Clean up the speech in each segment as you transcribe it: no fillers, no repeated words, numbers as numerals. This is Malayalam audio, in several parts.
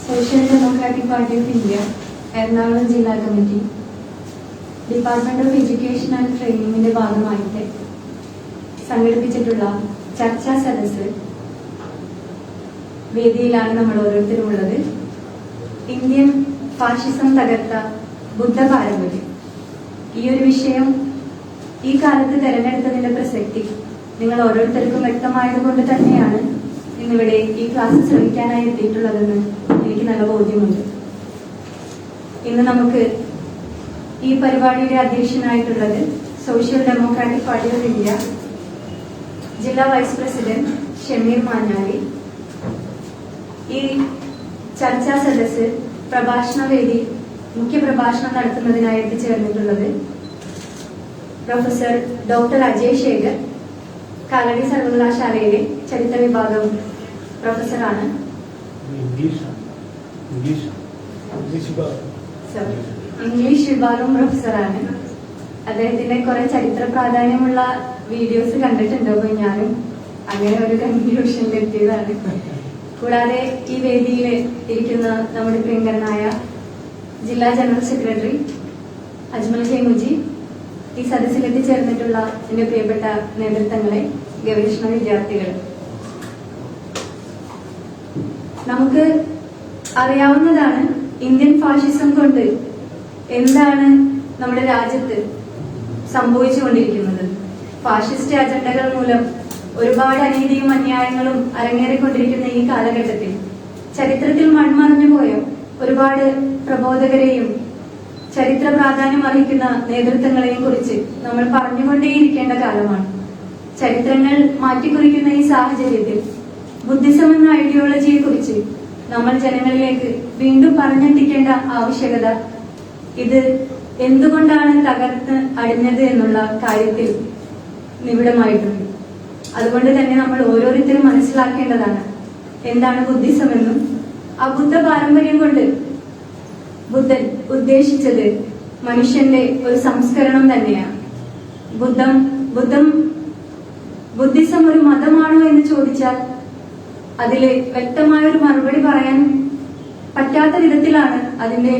Social democratic party of India Ernakulam ജില്ലാ committee department of education and ട്രെയിനിങ്ങിന്റെ ഭാഗമായിട്ട് സംഘടിപ്പിച്ചിട്ടുള്ള ചർച്ചാ സദസ്സ് വേദിയിലാണ് നമ്മൾ ഓരോരുത്തരും ഉള്ളത്. ഇന്ത്യൻ ഫാഷിസം തകർത്ത ബുദ്ധ പാരമ്പര്യം, ഈ ഒരു വിഷയം ഈ കാലത്ത് തെരഞ്ഞെടുത്തതിന്റെ പ്രസക്തി നിങ്ങൾ ഓരോരുത്തർക്കും വ്യക്തമായതുകൊണ്ട് തന്നെയാണ് ഇന്നിവിടെ ഈ ക്ലാസ് ശ്രമിക്കാനായി എത്തിയിട്ടുള്ളതെന്ന് എനിക്ക് നല്ല ബോധ്യമുണ്ട്. ഇന്ന് നമുക്ക് ഈ പരിപാടിയുടെ അധ്യക്ഷനായിട്ടുള്ളത് social democratic party of India ജില്ലാ വൈസ് പ്രസിഡന്റ് ഷമീർ മാഞ്ഞാലി. ഈ ചർച്ചാ സദസ്സ് പ്രഭാഷണവേദി മുഖ്യ പ്രഭാഷണം നടത്തുന്നതിനായി എത്തിച്ചേർന്നിട്ടുള്ളത് പ്രൊഫസർ ഡോക്ടർ അജയ് ശേഖർ, കാലടി സർവകലാശാലയിലെ ചരിത്ര വിഭാഗം പ്രൊഫസറാണ്. ഇംഗ്ലീഷ് വിഭാഗം പ്രൊഫസറാണ്. അദ്ദേഹത്തിന്റെ കുറെ ചരിത്ര പ്രാധാന്യമുള്ള വീഡിയോസ് കണ്ടിട്ടുണ്ട്. അപ്പൊ ഞാനും അങ്ങനെ ഒരു കൺക്ലൂഷനിൽ എത്തിയതാണ്. കൂടാതെ ഈ വേദിയിൽ ഇരിക്കുന്ന നമ്മുടെ പ്രിയങ്കരനായ ജില്ലാ ജനറൽ സെക്രട്ടറി അജ്മൽ കെ മുജി, ഈ സദസ്സിൽ എത്തിച്ചേർന്നിട്ടുള്ള എന്റെ പ്രിയപ്പെട്ട നേതൃത്വങ്ങളെ, ഗവേഷണ വിദ്യാർത്ഥികൾ, നമുക്ക് അറിയാവുന്നതാണ് ഇന്ത്യൻ ഫാഷിസം കൊണ്ട് എന്താണ് നമ്മുടെ രാജ്യത്ത് സംഭവിച്ചുകൊണ്ടിരിക്കുന്നത്. ഫാഷിസ്റ്റ് അജണ്ടകൾ മൂലം ഒരുപാട് അനീതിയും അന്യായങ്ങളും അരങ്ങേറിക്കൊണ്ടിരിക്കുന്ന ഈ കാലഘട്ടത്തിൽ ചരിത്രത്തിൽ മൺമറഞ്ഞു പോയ ഒരുപാട് പ്രബോധകരെയും ചരിത്ര പ്രാധാന്യം അർഹിക്കുന്ന നേതൃത്വങ്ങളെയും കുറിച്ച് നമ്മൾ പറഞ്ഞുകൊണ്ടേയിരിക്കേണ്ട കാലമാണ്. ചരിത്രങ്ങൾ മാറ്റിക്കുറിക്കുന്ന ഈ സാഹചര്യത്തിൽ ബുദ്ധിസം എന്ന ഐഡിയോളജിയെ കുറിച്ച് നമ്മൾ ജനങ്ങളിലേക്ക് വീണ്ടും പറഞ്ഞെത്തിക്കേണ്ട ആവശ്യകത ഇത് എന്തുകൊണ്ടാണ് തകർന്ന് അടിഞ്ഞത് എന്നുള്ള കാര്യത്തിൽ നിബിഡമായിട്ടുണ്ട്. അതുകൊണ്ട് തന്നെ നമ്മൾ ഓരോരുത്തരും മനസ്സിലാക്കേണ്ടതാണ് എന്താണ് ബുദ്ധിസം എന്നും ആ ബുദ്ധ പാരമ്പര്യം കൊണ്ട് ബുദ്ധൻ ഉദ്ദേശിച്ചത് മനുഷ്യന്റെ ഒരു സംസ്കരണം തന്നെയാണ്. ബുദ്ധിസം ഒരു മതമാണോ എന്ന് ചോദിച്ചാൽ അതില് വ്യക്തമായ ഒരു മറുപടി പറയാൻ പറ്റാത്ത വിധത്തിലാണ് അതിന്റെ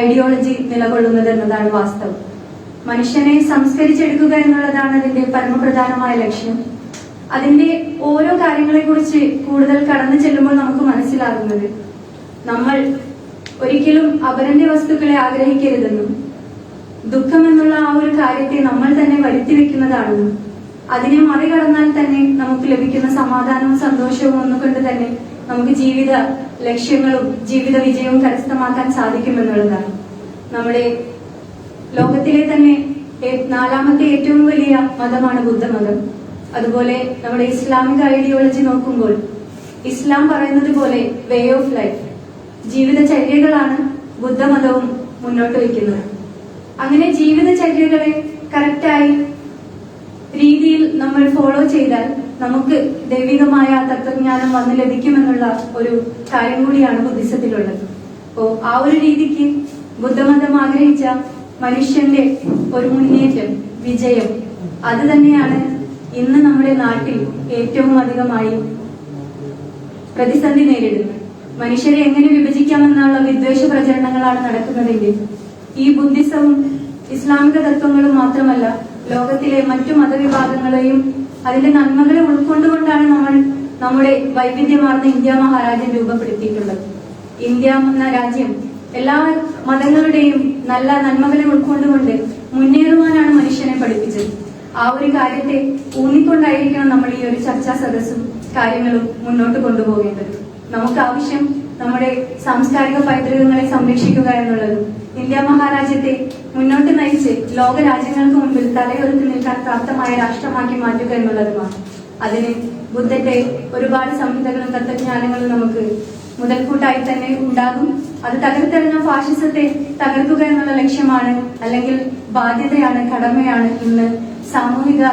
ഐഡിയോളജി നിലകൊള്ളുന്നത് എന്നതാണ് വാസ്തവം. മനുഷ്യനെ സംസ്കരിച്ചെടുക്കുക എന്നുള്ളതാണ് അതിന്റെ പരമപ്രധാനമായ ലക്ഷ്യം. അതിന്റെ ഓരോ കാര്യങ്ങളെ കുറിച്ച് കൂടുതൽ കടന്നു ചെല്ലുമ്പോൾ നമുക്ക് മനസ്സിലാകുന്നത് നമ്മൾ ഒരിക്കലും അപരന്റെ വസ്തുക്കളെ ആഗ്രഹിക്കരുതെന്നും ദുഃഖം എന്നുള്ള ആ ഒരു കാര്യത്തെ നമ്മൾ തന്നെ വരുത്തി വെക്കുന്നതാണെന്നും അതിനെ മറികടന്നാൽ തന്നെ നമുക്ക് ലഭിക്കുന്ന സമാധാനവും സന്തോഷവും ഒന്നുകൊണ്ട് തന്നെ നമുക്ക് ജീവിത ലക്ഷ്യങ്ങളും ജീവിത വിജയവും കരസ്ഥമാക്കാൻ സാധിക്കുമെന്നുള്ളതാണ്. നമ്മുടെ ലോകത്തിലെ തന്നെ 4ാമത്തെ ഏറ്റവും വലിയ മതമാണ് ബുദ്ധമതം. അതുപോലെ നമ്മുടെ ഇസ്ലാമിക് ഐഡിയോളജി നോക്കുമ്പോൾ ഇസ്ലാം പറയുന്നത് പോലെ വേ ഓഫ് ലൈഫ്, ജീവിതചര്യകളാണ് ബുദ്ധമതവും മുന്നോട്ട് വയ്ക്കുന്നത്. അങ്ങനെ ജീവിതചര്യകളെ കറക്റ്റായി രീതിയിൽ നമ്മൾ ഫോളോ ചെയ്താൽ നമുക്ക് ദൈവികമായ തത്വജ്ഞാനം വന്നു ലഭിക്കുമെന്നുള്ള ഒരു കാര്യം കൂടിയാണ് ബുദ്ധിസത്തിലുള്ളത്. അപ്പോ ആ ഒരു രീതിക്ക് ബുദ്ധമതം ആഗ്രഹിച്ച മനുഷ്യന്റെ ഒരു മുന്നേറ്റം, വിജയം, അത് തന്നെയാണ് ഇന്ന് നമ്മുടെ നാട്ടിൽ ഏറ്റവും അധികമായി പ്രതിസന്ധി നേരിടുന്നത്. മനുഷ്യരെ എങ്ങനെ വിഭജിക്കാമെന്നുള്ള വിദ്വേഷ പ്രചരണങ്ങളാണ് നടക്കുന്നതെങ്കിൽ ഈ ബുദ്ധിസവും ഇസ്ലാമിക തത്വങ്ങളും മാത്രമല്ല, ലോകത്തിലെ മറ്റു മതവിഭാഗങ്ങളെയും അതിന്റെ നന്മകളെ ഉൾക്കൊണ്ടുകൊണ്ടാണ് നമ്മൾ നമ്മുടെ വൈവിധ്യമാർന്ന ഇന്ത്യ മഹാരാജ്യം രൂപപ്പെടുത്തിയിട്ടുള്ളത്. ഇന്ത്യ എന്ന രാജ്യം എല്ലാ മതങ്ങളുടെയും നല്ല നന്മകളെ ഉൾക്കൊണ്ടുകൊണ്ട് മുന്നേറുവാനാണ് മനുഷ്യനെ പഠിപ്പിച്ചത്. ആ ഒരു കാര്യത്തെ ഊന്നിക്കൊണ്ടായിരിക്കണം നമ്മൾ ഈ ഒരു ചർച്ചാ സദസ്സും കാര്യങ്ങളും മുന്നോട്ട് കൊണ്ടുപോകേണ്ടത്. നമുക്ക് ആവശ്യം നമ്മുടെ സാംസ്കാരിക പൈതൃകങ്ങളെ സംരക്ഷിക്കുക എന്നുള്ളതും ഇന്ത്യ മഹാരാജ്യത്തെ മുന്നോട്ട് നയിച്ച് ലോക രാജ്യങ്ങൾക്ക് മുൻപിൽ തലയുയർത്തി നിൽക്കാൻ പ്രാപ്തമായ രാഷ്ട്രമാക്കി മാറ്റുക എന്നുള്ളതുമാണ്. അതിന് ബുദ്ധന്റെ ഒരുപാട് സംഹിതകളും തത്വജ്ഞാനങ്ങളും നമുക്ക് മുതൽക്കൂട്ടായി തന്നെ ഉണ്ടാകും. അത് തകർത്തെറിഞ്ഞ ഫാഷിസത്തെ തകർക്കുക എന്നുള്ള ലക്ഷ്യമാണ്, അല്ലെങ്കിൽ ബാധ്യതയാണ്, കടമയാണ് ഇന്ന് സാമൂഹിക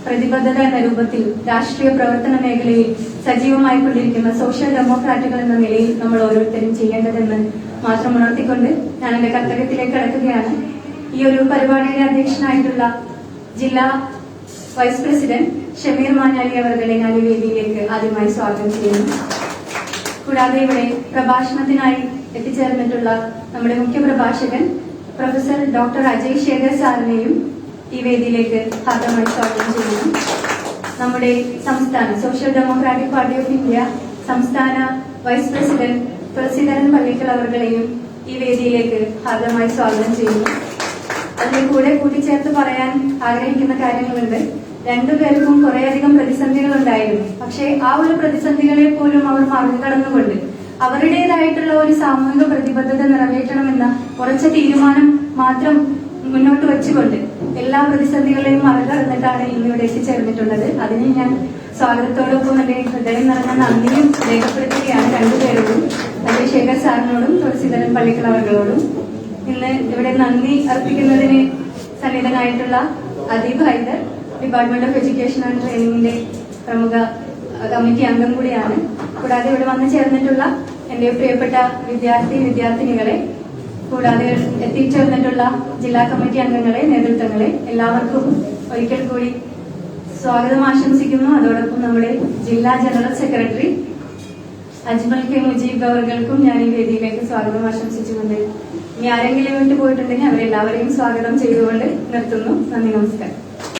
പ്രതിബദ്ധത എന്ന രൂപത്തിൽ രാഷ്ട്രീയ പ്രവർത്തന മേഖലയിൽ സജീവമായിക്കൊണ്ടിരിക്കുന്ന സോഷ്യൽ ഡെമോക്രാറ്റുകൾ എന്ന നിലയിൽ നമ്മൾ ഓരോരുത്തരും ചെയ്യേണ്ടതെന്ന് മാത്രം ഉണർത്തിക്കൊണ്ട് ഞാൻ എന്റെ കർത്തവ്യത്തിലേക്ക് കടക്കുകയാണ്. ഈ ഒരു പരിപാടിയുടെ അധ്യക്ഷനായിട്ടുള്ള ജില്ലാ വൈസ് പ്രസിഡന്റ് ഷമീർ മാഞ്ഞാലി അവരുടെ ഞാൻ ഈ വേദിയിലേക്ക് ആദ്യമായി സ്വാഗതം ചെയ്യുന്നു. കൂടാതെ ഇവിടെ പ്രഭാഷണത്തിനായി എത്തിച്ചേർന്നിട്ടുള്ള നമ്മുടെ മുഖ്യ പ്രഭാഷകൻ പ്രൊഫസർ ഡോക്ടർ അജയ് ശേഖർ സാറിനെയും ഈ വേദിയിലേക്ക് ഹാർദമായി സ്വാഗതം ചെയ്യുന്നു. നമ്മുടെ സംസ്ഥാന social democratic party of India സംസ്ഥാന വൈസ് പ്രസിഡന്റ് തുളസീധരൻ പള്ളിക്കൽ അവർകളെയും ഈ വേദിയിലേക്ക് ഹാർദമായി സ്വാഗതം ചെയ്യുന്നു. അതിന്റെ കൂടെ കൂട്ടിച്ചേർത്ത് പറയാൻ ആഗ്രഹിക്കുന്ന കാര്യങ്ങളുണ്ട്. രണ്ടുപേർക്കും കുറേയധികം പ്രതിസന്ധികൾ ഉണ്ടായിരുന്നു. പക്ഷേ ആ ഒരു പ്രതിസന്ധികളെ പോലും അവർ മറികടന്നുകൊണ്ട് അവരുടേതായിട്ടുള്ള ഒരു സാമൂഹിക പ്രതിബദ്ധത നിറവേറ്റണമെന്ന ഉറച്ച തീരുമാനം മാത്രം മുന്നോട്ട് വെച്ചുകൊണ്ട് എല്ലാ പ്രതിസന്ധികളെയും മറികടന്നിട്ടാണ് ഇന്നിവിടെ എത്തിച്ചേർന്നിട്ടുള്ളത്. അതിന് ഞാൻ സ്വാഗതത്തോടൊപ്പം എന്റെ ഹൃദയം നിറഞ്ഞ നന്ദിയും രേഖപ്പെടുത്തുകയാണ് രണ്ടുപേരോടും, അജയ് ശേഖർ സാറിനോടും തുളസീധരൻ പള്ളിക്കൽ അവർകളോടും. ഇന്ന് ഇവിടെ നന്ദി അർപ്പിക്കുന്നതിന് സന്നിധനായിട്ടുള്ള Adeeb Haider, department of education and ട്രെയിനിങ്ങിന്റെ പ്രമുഖ കമ്മിറ്റി അംഗം കൂടിയാണ്. കൂടാതെ ഇവിടെ വന്നു ചേർന്നിട്ടുള്ള എന്റെ പ്രിയപ്പെട്ട വിദ്യാർത്ഥിനികളെ, കൂടാതെ എത്തിച്ചേർന്നിട്ടുള്ള ജില്ലാ കമ്മിറ്റി അംഗങ്ങളെ, നേതൃത്വങ്ങളെ എല്ലാവർക്കും ഒരിക്കൽ കൂടി സ്വാഗതം ആശംസിക്കുന്നു. അതോടൊപ്പം നമ്മുടെ ജില്ലാ general secretary Ajmal K Mujeeb അവർകൾക്കും ഞാൻ ഈ വേദിയിലേക്ക് സ്വാഗതം ആശംസിച്ചുകൊണ്ട് ഇനി ആരെങ്കിലും വിട്ടു പോയിട്ടുണ്ടെങ്കിൽ അവരെല്ലാവരെയും സ്വാഗതം ചെയ്തുകൊണ്ട് നിർത്തുന്നു. നന്ദി, നമസ്കാരം.